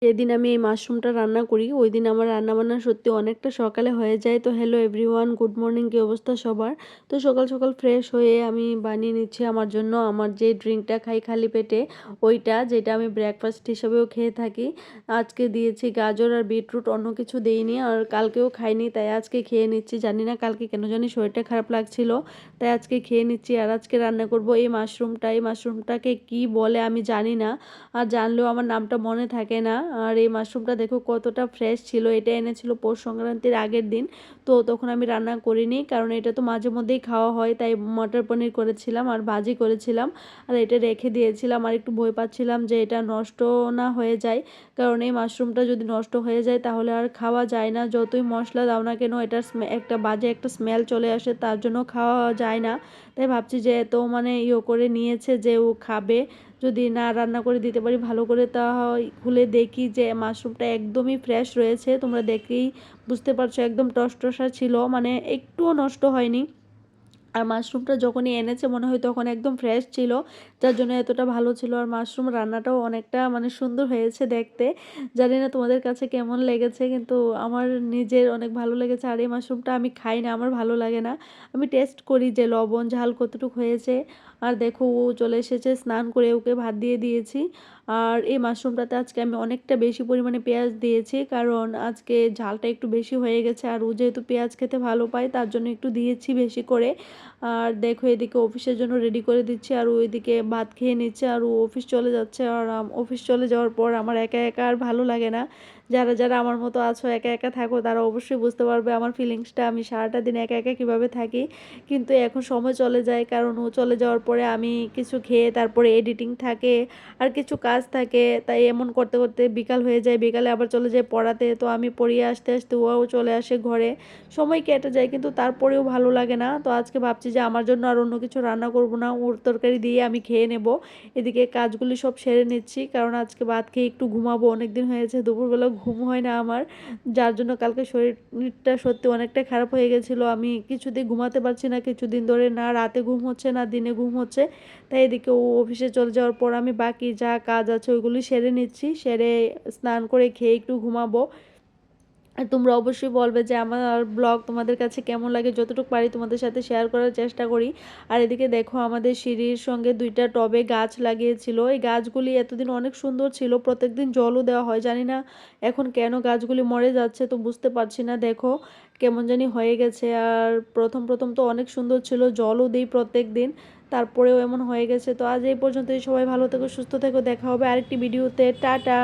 যেদিন আমি এই মাশরুমটা রান্না করি ওই দিন আমার রান্নাবান্না সত্যি অনেকটা সকালে হয়ে যায়। তো হ্যালো এভরিওয়ান, গুড মর্নিং, কী অবস্থা সবার? তো সকাল সকাল ফ্রেশ হয়ে আমি বানিয়ে নিচ্ছি আমার জন্য আমার যে ড্রিঙ্কটা খাই খালি পেটে, ওইটা যেটা আমি ব্রেকফাস্ট হিসেবেও খেয়ে থাকি। আজকে দিয়েছি গাজর আর বিটরুট, অন্য কিছু দেইনি আর কালকেও খাইনি, তাই আজকে খেয়ে নিচ্ছি। জানি না কালকে কেন জানি শরীরটা খারাপ লাগছিল, তাই আজকে খেয়ে নিচ্ছি। আর আজকে রান্না করব এই মাশরুমটা। এই মাশরুমটাকে কি বলে আমি জানি না, আর জানলেও আমার নামটা মনে থাকে না। আর এই মাশরুমটা দেখো কতটা ফ্রেশ ছিল, এটা এনেছিল পৌষ সংক্রান্তির আগের দিন। তো তখন আমি রান্না করিনি, কারণ এটা তো মাঝে মধ্যেই খাওয়া হয়, তাই মটর পনির করেছিলাম আর ভাজি করেছিলাম আর এটা রেখে দিয়েছিলাম। আর একটু ভয় পাচ্ছিলাম যে এটা নষ্ট না হয়ে যায়, কারণ এই মাশরুমটা যদি নষ্ট হয়ে যায় তাহলে আর খাওয়া যায় না। যতই মশলা দাও না কেন এটার একটা বাজে একটা স্মেল চলে আসে, তার জন্য খাওয়া যায় না। তাই ভাবছি যে এত মানে করে নিয়েছে যে ও খাবে, যদি না রান্না করে দিতে পারি ভালো করে, তা খুলে দেখি যে মাশরুমটা একদমই ফ্রেশ রয়েছে। তোমরা দেখেই বুঝতে পারছো একদম টসটসা ছিল, মানে একটুও নষ্ট হয়নি। আর মাশরুমটা যখনই এনেছে মনে হয় তখন একদম ফ্রেশ ছিল, যার জন্য এতটা ভালো ছিল। আর মাশরুম রান্নাটাও অনেকটা মানে সুন্দর হয়েছে দেখতে। জানি না তোমাদের কাছে কেমন লেগেছে, কিন্তু আমার নিজের অনেক ভালো লেগেছে। আর এই মাশরুমটা আমি খাই না, আমার ভালো লাগে না। আমি টেস্ট করি যে লবণ ঝাল কতটুকু হয়েছে। আর দেখো ও চলে এসেছে স্নান করে, ওকে ভাত দিয়ে দিয়েছি। আর এই মাশরুমটাতে আজকে আমি অনেকটা বেশি পরিমাণে পেঁয়াজ দিয়েছি, কারণ আজকে ঝালটা একটু বেশি হয়ে গেছে। আর ও যেহেতু পেঁয়াজ খেতে ভালো পায় তার জন্য একটু দিয়েছি বেশি করে। আর দেখো এদিকে অফিসের জন্য রেডি করে দিচ্ছি, আর ওইদিকে ভাত খেয়ে নিচ্ছে, আর ও অফিস চলে যাচ্ছে। আর অফিস চলে যাওয়ার পর আমার একা একা আর ভালো লাগে না। যারা যারা আমার মতো আছো একা একা থাকো তারা অবশ্যই বুঝতে পারবে আমার ফিলিংসটা, আমি সারাটা দিন একা একা কীভাবে থাকি। কিন্তু এখন সময় চলে যায়, কারণ ও চলে যাওয়ার পরে আমি কিছু খেয়ে তারপরে এডিটিং থাকে আর কিছু কাজ থাকে, তাই এমন করতে করতে বিকাল হয়ে যায়। বিকালে আবার চলে যায় পড়াতে, তো আমি পড়িয়ে আসতে আসতে ওও চলে আসে ঘরে, সময় কেটে যায় কিন্তু তারপরেও ভালো লাগে না। তো আজকে ভাবছি যে আমার জন্য আর অন্য কিছু রান্না করব না, ওর তরকারি দিয়ে আমি খেয়ে নেব। এদিকে কাজগুলি সব সেরে নিচ্ছি, কারণ আজকে ভাত খেয়ে একটু ঘুমাবো, অনেক দিন হয়েছে দুপুরবেলা ঘুম হয় না আমার, যার জন্য কালকে শরীরটা সত্যি অনেকটা খারাপ হয়ে গেছিলো। আমি কিছুতেই ঘুমাতে পারছি না কিছুদিন ধরে, না রাতে ঘুম হচ্ছে না দিনে ঘুম হচ্ছে। তাই এদিকে ও অফিসে চলে যাওয়ার পর আমি বাকি যা কাজ আছে ওইগুলি সেরে নিচ্ছি, সেরে স্নান করে খেয়ে একটু ঘুমাবো। আর তোমরা অবশ্যই বলবে যে আমার ব্লগ তোমাদের কাছে কেমন লাগে, যতটুকু পারি তোমাদের সাথে শেয়ার করার চেষ্টা করি। আর এদিকে দেখো আমাদের সিঁড়ির সঙ্গে দুইটা টবে গাছ লাগিয়েছিল, এই গাছগুলি এতদিন অনেক সুন্দর ছিল, প্রত্যেকদিন জলও দেওয়া হয়, জানি না এখন কেন গাছগুলি মরে যাচ্ছে, তো বুঝতে পারছি না। দেখো কেমন জানি হয়ে গেছে। আর প্রথম প্রথম তো অনেক সুন্দর ছিল, জলও দিই প্রত্যেক দিন, তারপরেও এমন হয়ে গেছে। তো আজ এই পর্যন্তই, সবাই ভালো থেকো সুস্থ থেকো, দেখা হবে আরেকটি ভিডিওতে, টাটা।